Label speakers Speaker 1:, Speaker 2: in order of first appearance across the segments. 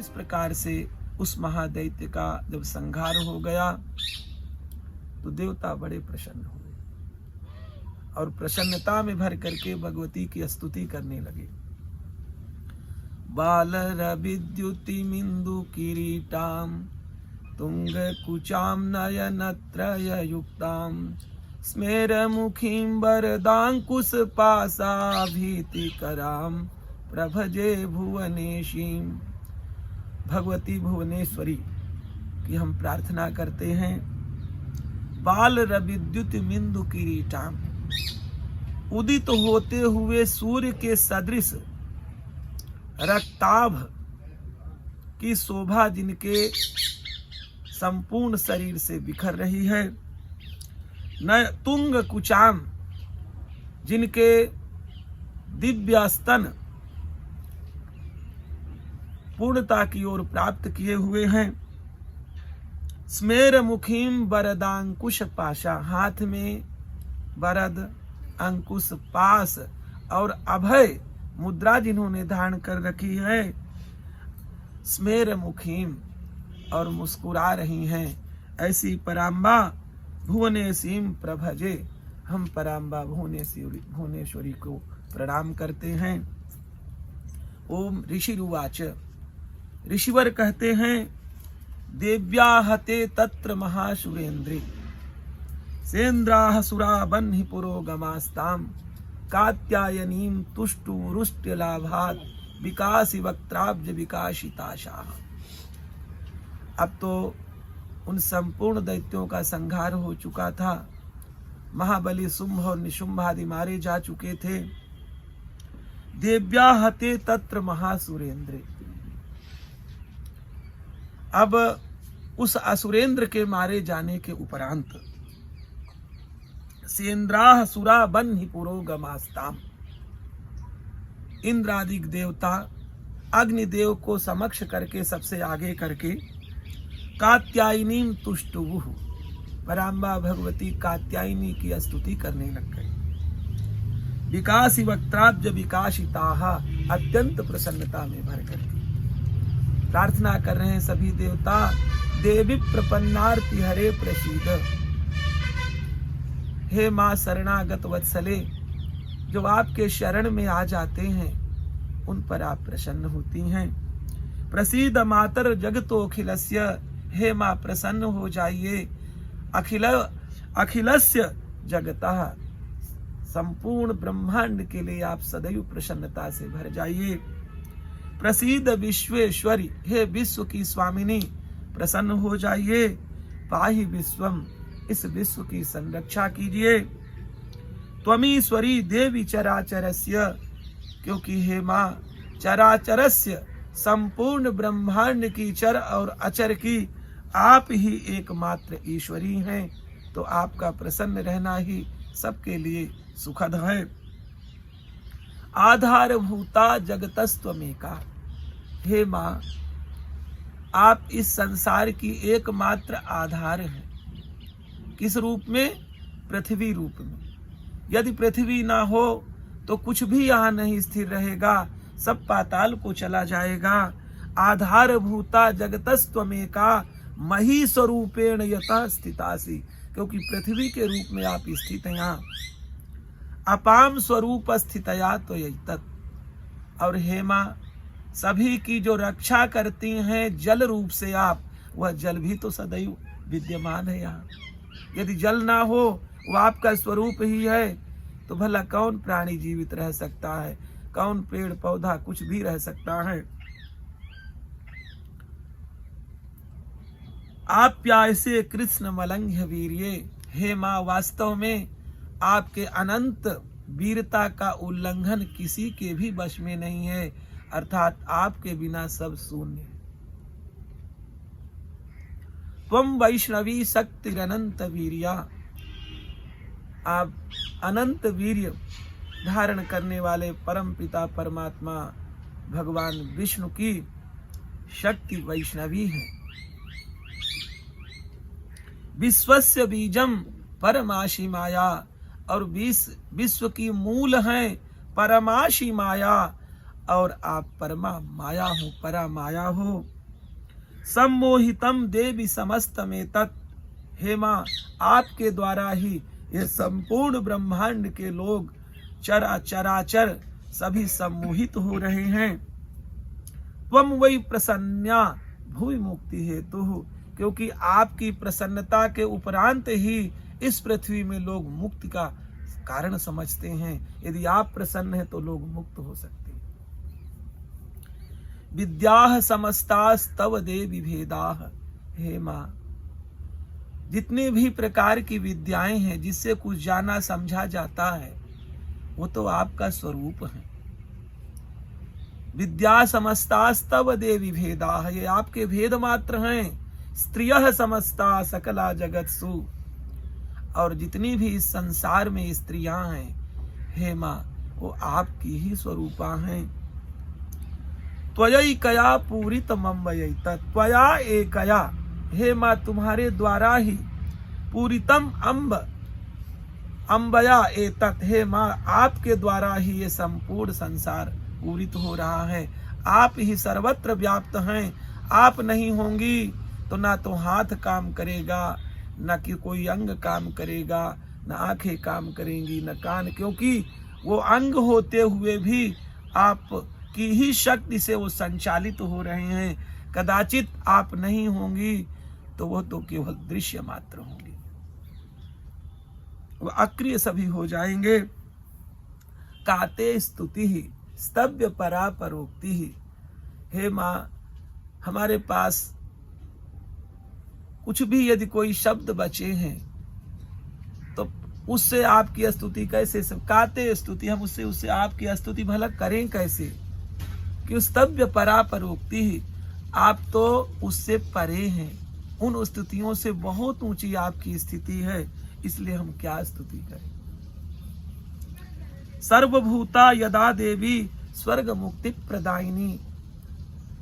Speaker 1: इस प्रकार से उस महादैत्य का जब संहार हो गया तो देवता बड़े प्रसन्न हुए और प्रसन्नता में भर करके भगवती की स्तुति करने लगे। बालरविद्युतिमिन्दु किरीटां तुंग कुचाम नयनत्रय युक्तां स्मेरमुखीं वरदांकुश पाशाभीतिकरां प्रभजे भुवनेशीं। भगवती भुवनेश्वरी की हम प्रार्थना करते हैं। बाल रविद्युतिमिन्दु किरीटां, उदित होते हुए सूर्य के सदृश रक्ताभ की शोभा जिनके संपूर्ण शरीर से बिखर रही है। न तुंग कुचाम, जिनके दिव्य स्तन पूर्णता की ओर प्राप्त किए हुए हैं। स्मेर मुखीम वरदांकुश पाशा, हाथ में वरद अंकुश पास और अभय मुद्रा जिन्होंने धारण कर रखी है। स्मेर मुखीम, और मुस्कुरा रही हैं। ऐसी पराम्बा भुवनेशीम प्रभजे, हम पराम्बा भुवनेश्वरी को प्रणाम करते हैं। ओम ऋषिरुवाच, ऋषिवर कहते हैं, देव्या हते तत्र महासुरेन्द्रे सेन्द्राः सुरा बन्हि पुरोगमास्ताम कात्यायनीं तुष्टुरुष्ट्य लाभात् विकासी वक्त्राब्ज विकासिताशाः। अब तो उन संपूर्ण दैत्यों का संहार हो चुका था। महाबली शुंभ और निशुंभ आदि मारे जा चुके थे। देव्या हते तत्र महासुरेन्द्रे, अब उस असुरेंद्र के मारे जाने के उपरांत सेन्द्राः सुरा बन्हि पुरोगमास्ताम, इंद्रादिक देवता अग्निदेव को समक्ष करके, सबसे आगे करके, कात्यायनीं तुष्टुवुः, पराम्बा भगवती कात्यायनी की स्तुति करने लग गए। विकासी वक्त्राब्ज विकासिताः, अत्यंत प्रसन्नता में भर करके प्रार्थना कर रहे हैं सभी देवता। देवी प्रपन्नार्ति हरे प्रसीद, हे मां शरणागत वत्सले, जो आपके शरण में आ जाते हैं उन पर आप प्रसन्न होती हैं। प्रसीद मातर जगतो अखिलस्य, हे मां प्रसन्न हो जाइए अखिलस्य जगतः, संपूर्ण ब्रह्मांड के लिए आप सदैव प्रसन्नता से भर जाइए। प्रसीद विश्वेश्वरी, हे विश्व की स्वामिनी प्रसन्न हो जाइए। पाहि विश्वम, इस विश्व की संरक्षा कीजिए। त्वमीश्वरी देवी चराचरस्य, क्योंकि हे मां चराचरस्य, संपूर्ण ब्रह्मांड की चर और अचर की आप ही एकमात्र ईश्वरी हैं, तो आपका प्रसन्न रहना ही सबके लिए सुखद है। आधारभूता जगतस्त्वमेका, हे मां आप इस संसार की एकमात्र आधार हैं। किस रूप में? पृथ्वी रूप में। यदि पृथ्वी ना हो तो कुछ भी यहाँ नहीं स्थिर रहेगा, सब पाताल को चला जाएगा। आधारभूता जगतस्त्वमेका मही स्वरूपेण यतः स्थितासि, क्योंकि पृथ्वी के रूप में आप स्थित हैं यहाँ। अपाम स्वरूप स्थितया तो यतत, और हे मां सभी की जो रक्षा करती हैं जल रूप से आप, वह जल भी तो सदैव विद्यमान है यहाँ। यदि जल ना हो, वह आपका स्वरूप ही है, तो भला कौन प्राणी जीवित रह सकता है? कौन पेड़ पौधा कुछ भी रह सकता है? आप्यायसे कृष्ण मलंघ्य वीर्ये, हे मां वास्तव में आपके अनंत वीरता का उल्लंघन किसी के भी वश में नहीं है, अर्थात आपके बिना सब शून्य। त्वं वैष्णवी शक्तिरनंत वीर्या, आप अनंत वीर्य धारण करने वाले परम पिता परमात्मा भगवान विष्णु की शक्ति वैष्णवी है। विश्वस्य बीजम परमाशी माया, और विश्व की मूल है परमाशी माया, और आप परमा माया हो, परा माया हो। सम्मोहितम देवी समस्त में तत्, हे माँ आपके द्वारा ही ये संपूर्ण ब्रह्मांड के लोग चराचर सभी सम्मोहित हो रहे हैं। त्वम वही प्रसन्ना भूमि मुक्ति हेतु, क्योंकि आपकी प्रसन्नता के उपरांत ही इस पृथ्वी में लोग मुक्ति का कारण समझते हैं। यदि आप प्रसन्न हैं तो लोग मुक्त हो सकते हैं। विद्याः समस्तास्तव देवी भेदाः, हे माँ जितने भी प्रकार की विद्याएं हैं जिससे कुछ जाना समझा जाता है वो तो आपका स्वरूप है। विद्या समस्तास्तव देवी भेदाः, ये आपके भेद मात्र हैं। स्त्रियः समस्ता सकला जगत्सु, और जितनी भी इस संसार में स्त्रियां हैं हे माँ वो आपकी ही स्वरूपा हैं। त्वयैकया पूरितमं वयैतत्, त्वया एकया, हे माँ तुम्हारे द्वारा ही पूरितम अम्बया एतत्, हे माँ आपके द्वारा ही ये संपूर्ण संसार पूरित हो रहा है। आप ही सर्वत्र व्याप्त हैं। आप नहीं होंगी तो ना तो हाथ काम करेगा, न कि कोई अंग काम करेगा, न आंखें काम करेंगी, न कान, क्योंकि वो अंग होते हुए भी आप की ही शक्ति से वो संचालित हो रहे हैं। कदाचित आप नहीं होंगी तो वह तो केवल दृश्य मात्र होंगी, वह अक्रिय सभी हो जाएंगे। काते स्तुति ही स्तव्य परा परोक्ति ही, हे माँ हमारे पास कुछ भी यदि कोई शब्द बचे हैं तो उससे आपकी स्तुति कैसे, सब काते स्तुति, हम उससे आपकी स्तुति भला करें कैसे, कि स्तव्य परा परोक्ति ही, आप तो उससे परे हैं। उन स्तुतियों से बहुत ऊंची आपकी स्थिति है, इसलिए हम क्या स्तुति करें। सर्वभूता यदा देवी स्वर्ग मुक्ति प्रदायिनी,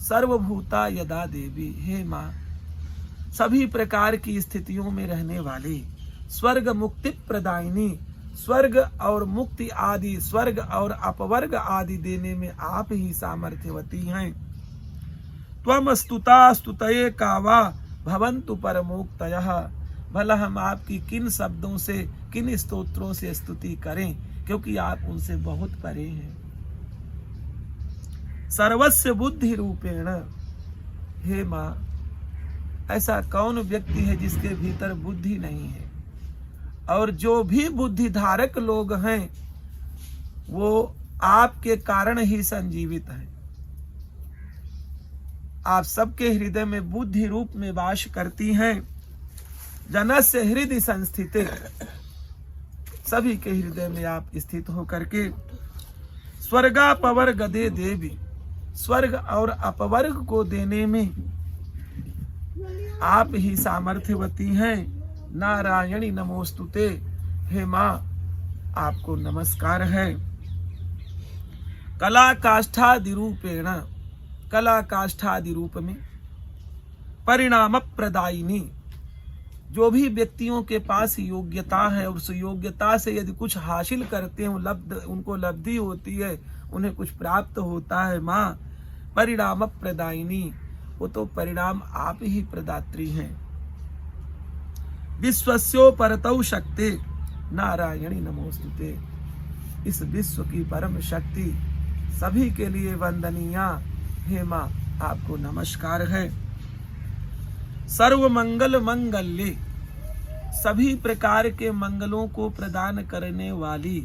Speaker 1: सर्वभूता यदा देवी, हे माँ सभी प्रकार की स्थितियों में रहने वाली, स्वर्ग मुक्ति प्रदायिनी, स्वर्ग और मुक्ति आदि, स्वर्ग और अपवर्ग आदि देने में आप ही सामर्थ्यवती हैं। त्वम स्तुता स्तुतये कावा भवन्तु परमोक्तयः, भला हम आपकी किन शब्दों से, किन स्तोत्रों से स्तुति करें, क्योंकि आप उनसे बहुत परे हैं। सर्वस्य बुद्धि रूपेण, हे माँ ऐसा कौन व्यक्ति है जिसके भीतर बुद्धि नहीं है, और जो भी बुद्धि धारक लोग हैं वो आपके कारण ही संजीवित हैं। आप सबके हृदय में बुद्धि रूप में वास करती हैं। जनस्य हृदय संस्थिते, सभी के हृदय में आप स्थित होकर के स्वर्गापवर्ग दे देवी, स्वर्ग और अपवर्ग को देने में आप ही सामर्थ्यवती हैं। नारायणी नमोस्तुते, हे माँ आपको नमस्कार है। कला काष्ठादि रूपेण, कला काष्ठादि रूप में परिणाम प्रदायिनी, जो भी व्यक्तियों के पास योग्यता है उस योग्यता से यदि कुछ हासिल करते हैं उनको लब्धि होती है, उन्हें कुछ प्राप्त होता है। माँ परिणाम प्रदायिनी, वो तो परिणाम आप ही प्रदात्री हैं। विश्वस्यो परतौ शक्ति, नारायणी नमोस्तुते, इस विश्व की परम शक्ति सभी के लिए वंदनीया, हे माँ आपको नमस्कार है। सर्व मंगल मंगल्ये, सभी प्रकार के मंगलों को प्रदान करने वाली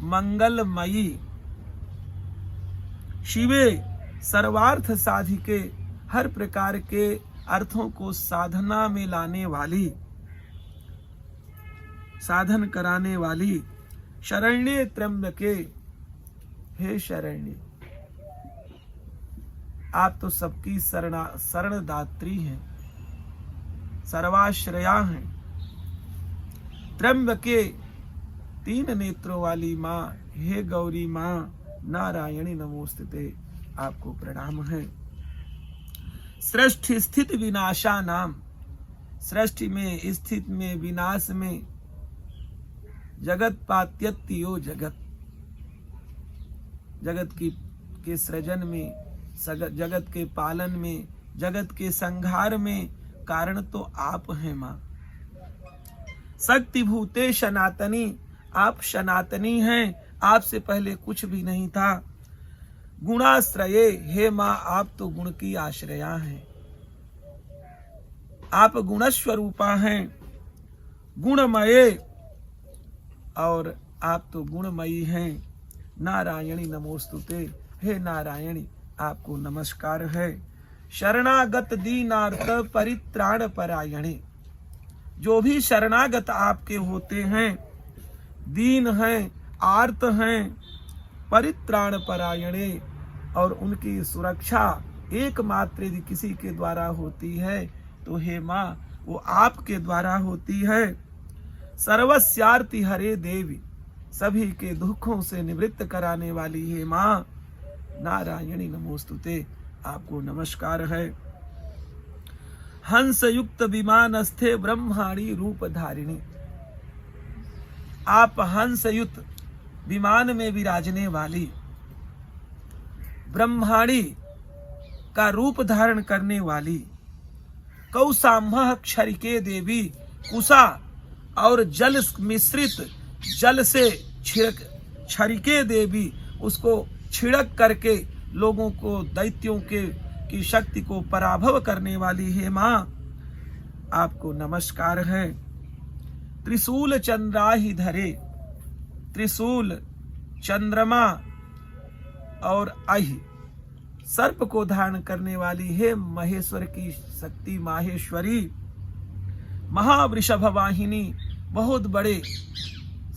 Speaker 1: मंगलमयी, शिवे सर्वार्थ साधिके, हर प्रकार के अर्थों को साधना में लाने वाली, साधन कराने वाली, शरण्ये त्र्यंबके, हे शरण्य आप तो सबकी शरणदात्री हैं, सर्वाश्रया हैं। त्र्यंबके, तीन नेत्रों वाली माँ, हे गौरी माँ नारायणी नमोस्तुते, आपको प्रणाम है। सृष्टि स्थित विनाशा नाम, सृष्टि में स्थित में विनाश में, जगत पात्यत्यो जगत, जगत की के सृजन में, जगत के पालन में, जगत के संहार में कारण तो आप हैं माँ। शक्ति भूते सनातनी, आप सनातनी हैं, आपसे पहले कुछ भी नहीं था। गुणाश्रये, हे माँ आप तो गुण की आश्रया हैं, आप गुणस्वरूपा हैं। गुणमये, और आप तो गुणमयी हैं। नारायणी नमोस्तुते, हे नारायणी आपको नमस्कार है। शरणागत दीनार्थ परित्राण परायणे, जो भी शरणागत आपके होते हैं, दीन हैं, आर्त हैं, परित्राण परायणे, और उनकी सुरक्षा एकमात्र यदि किसी के द्वारा होती है तो हे माँ वो आपके द्वारा होती है। सर्वस्यार्ति हरे देवी, सभी के दुखों से निवृत्त कराने वाली हे माँ नारायणी नमोस्तुते, आपको नमस्कार है। हंस युक्त विमानस्थे ब्रह्माणी रूप धारिणी, आप हंस युक्त विमान में विराजने वाली, ब्रह्माणी का रूप धारण करने वाली, कौसाम्भ क्षरिके देवी, कुसा और जल मिश्रित जल से क्षरिके देवी, उसको छिड़क करके लोगों को दैत्यों की शक्ति को पराभव करने वाली हे माँ आपको नमस्कार है। त्रिशूल चंद्राहि धरे, त्रिशूल चंद्रमा और अहि सर्प को धारण करने वाली हे महेश्वर की शक्ति माहेश्वरी, महावृषभ वाहिनी, बहुत बड़े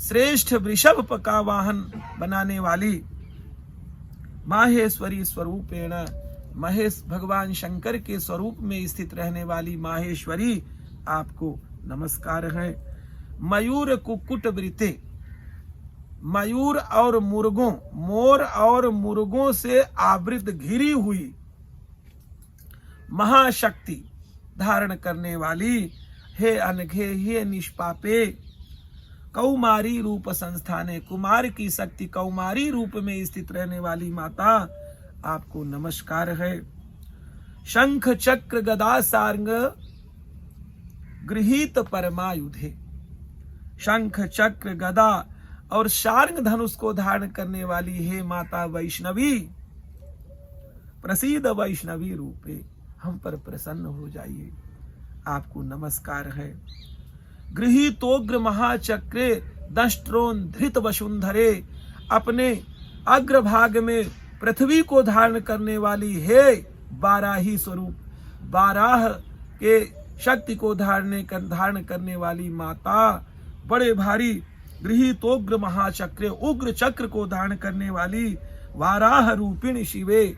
Speaker 1: श्रेष्ठ वृषभ का वाहन बनाने वाली माहेश्वरी स्वरूपेण, महेश भगवान शंकर के स्वरूप में स्थित रहने वाली माहेश्वरी आपको नमस्कार है। मयूर कुक्कुट वृते, मयूर और मुर्गों, मोर और मुर्गों से आवृत घिरी हुई महाशक्ति धारण करने वाली हे अनघे, हे निष्पापे, कौमारी रूप संस्थाने, कुमार की शक्ति कौमारी रूप में स्थित रहने वाली माता आपको नमस्कार है। शंख चक्र गदा सार्ंग गृहीत परमायुधे, शंख चक्र गदा और शार्ंग धनुष को धारण करने वाली हे माता वैष्णवी, प्रसीद वैष्णवी रूपे, हम पर प्रसन्न हो जाइए, आपको नमस्कार है। गृहीतोग्र महाचक्रे दष्ट्रोन धृत वसुंधरे, अपने अग्रभाग में पृथ्वी को धारण करने वाली हे बाराही स्वरूप, बाराह के शक्ति को धारण करने वाली माता, बड़े भारी गृहीतोग्र महाचक्रे, उग्र चक्र को धारण करने वाली वाराह रूपिणी शिवे,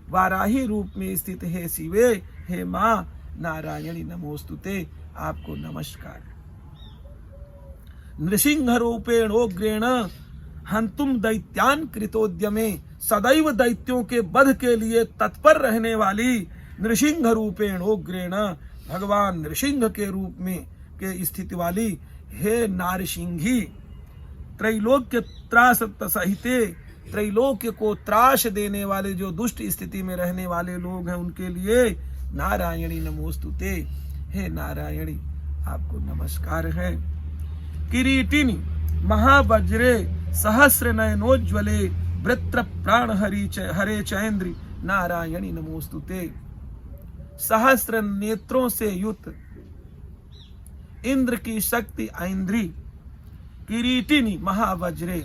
Speaker 1: वाराही रूप में स्थित है शिवे, हे माँ नारायणी नमोस्तुते, आपको नमस्कार। नृसिंह रूपेण उग्रेण हंतुम दैत्यान कृतोद्यमे, सदैव दैत्यों के वध के लिए तत्पर रहने वाली नृसिंह रूपेण उग्रेण, भगवान नृसिंह के रूप में के स्थिति वाली हे नारसिंही, त्रैलोक्य त्रास सहिते, त्रैलोक्य को त्रास देने वाले जो दुष्ट स्थिति में रहने वाले लोग हैं उनके लिए नारायणी नमोस्तुते, हे नारायणी आपको नमस्कार है। किरीटिनी महावज्रे सहस्र नयनोज्वले वृत्र प्राण हरे चैन्द्री, नारायणी नमोस्तुते, सहस्र नेत्रों से युक्त इंद्र की शक्ति ऐन्द्री, किरीटिनी महावज्रे,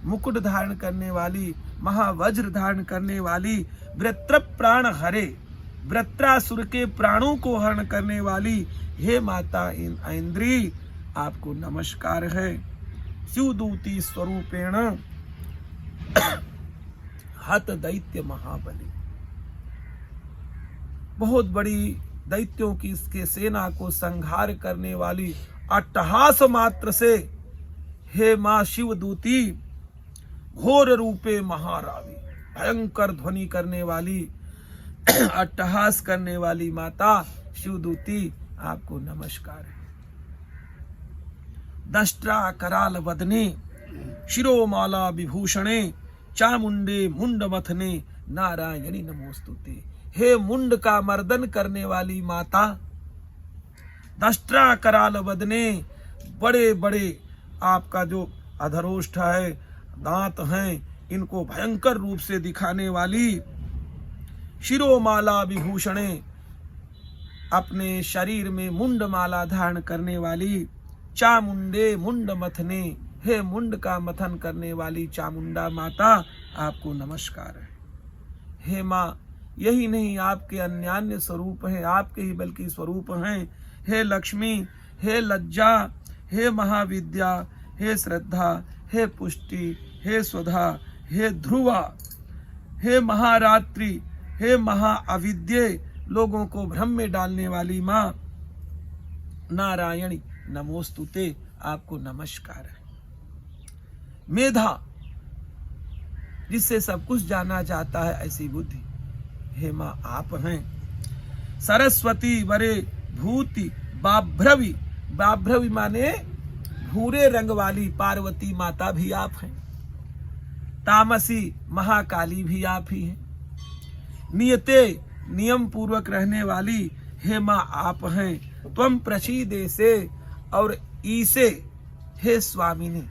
Speaker 1: मुकुट धारण करने वाली, महावज्र धारण करने वाली, वृत्र प्राण हरे, वृत्रासुर के प्राणों को हरण करने वाली हे माता ऐन्द्री आपको नमस्कार है। शिवदूती स्वरूपेण हत दैत्य महाबली, बहुत बड़ी दैत्यों की इसके सेना को संहार करने वाली, अट्टहास मात्र से हे मां शिवदूती, घोर रूपे महारावी, भयंकर ध्वनि करने वाली, अट्टहास करने वाली माता शिवदूती आपको नमस्कार है। दष्ट्रा कराल वदने, शिरोमाला विभूषणे, चामुंडे मुंडमथने, नारायणी नमोस्तुते। हे मुंड का मर्दन करने वाली माता, दष्ट्रा कराल बदने, बड़े बड़े आपका जो अधरोष्ठ है, दांत हैं, इनको भयंकर रूप से दिखाने वाली, शिरोमाला विभूषणे, अपने शरीर में मुंड माला धारण करने वाली, चामुंडे मुंड मथने, हे मुंड का मथन करने वाली चामुंडा माता, आपको नमस्कार है। हे माँ, यही नहीं आपके अन्यान्य स्वरूप हैं, आपके ही बल्कि स्वरूप हैं। हे लक्ष्मी, हे लज्जा, हे महाविद्या, हे श्रद्धा, हे पुष्टि, हे स्वधा, हे ध्रुवा, हे महारात्रि, हे महाअविद्ये, लोगों को भ्रम में डालने वाली माँ, नारायणी नमोस्तुते, आपको नमस्कार है। मेधा, जिससे सब कुछ जाना जाता है, ऐसी बुद्धि, हे माँ आप हैं। सरस्वती वरे भूति बाभ्रवी, बाभ्रवी माने भूरे रंग वाली पार्वती माता भी आप हैं। तामसी महाकाली भी आप ही हैं। नियते, नियम पूर्वक रहने वाली, हे माँ आप हैं। त्वम प्रसीदे से और ईसे, हे स्वामिनी,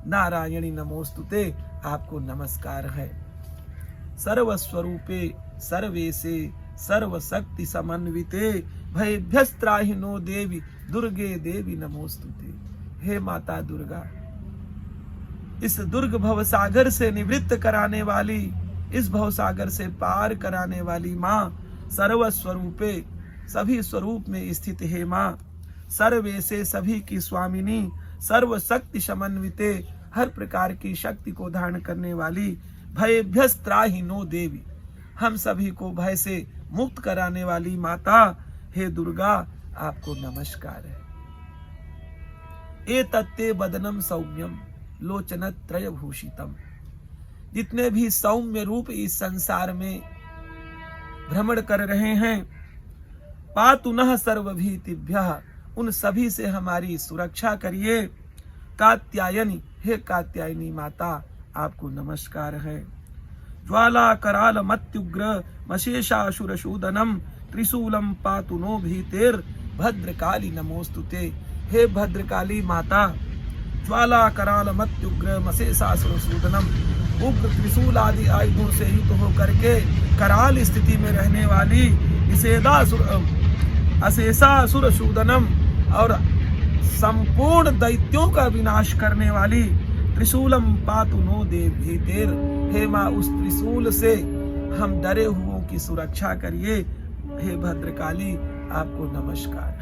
Speaker 1: नारायणी नमोस्तुते, आपको नमस्कार है। सर्वस्वरूपे सर्वेसे सर्वशक्ति समन्विते, भयभ्यस्त्राहिनो देवी दुर्गे देवी नमोस्तुते। हे माता दुर्गा, इस दुर्ग भवसागर से निवृत्त कराने वाली, इस भवसागर से पार कराने वाली माँ, सर्वस्वरूपे, सभी स्वरूप में स्थित है माँ, सर्वे से सभी की स्वामिनी, सर्वशक्ति समन्विते, हर प्रकार की शक्ति को धारण करने वाली, भयभ्यस्त्राहिनो देवी, हम सभी को भय से मुक्त कराने वाली माता, हे दुर्गा, आपको नमस्कार है। एतत्ते बदनम सौम्यम लोचनत्रय भूषितम, जितने भी सौम्य रूप इस संसार में भ्रमण कर रहे हैं, पातुनः सर्वभीतिभ्यः, उन सभी से हमारी सुरक्षा करिए। कात्यायनी, हे कात्यायनी माता, आपको नमस्कार है। ज्वाला कराल मत्युग्र मशेषासुर शूदनम, त्रिशूलम पातु नो भीतेर भद्रकाली नमोस्तुते। हे भद्रकाली माता, ज्वाला कराल मत्युग्र मशेषासुर शूदनम, उग्र त्रिशूल आदि आयुधों से युक्त होकर के कराल स्थिति में रहने वाली, अशेषासुर शूदनम, और संपूर्ण दैत्यों का विनाश करने वाली, त्रिशूलम पातु नो देवभीतेर, हे माँ उस त्रिशूल से हम डरे हुओं की सुरक्षा करिए। हे भद्रकाली, आपको नमस्कार।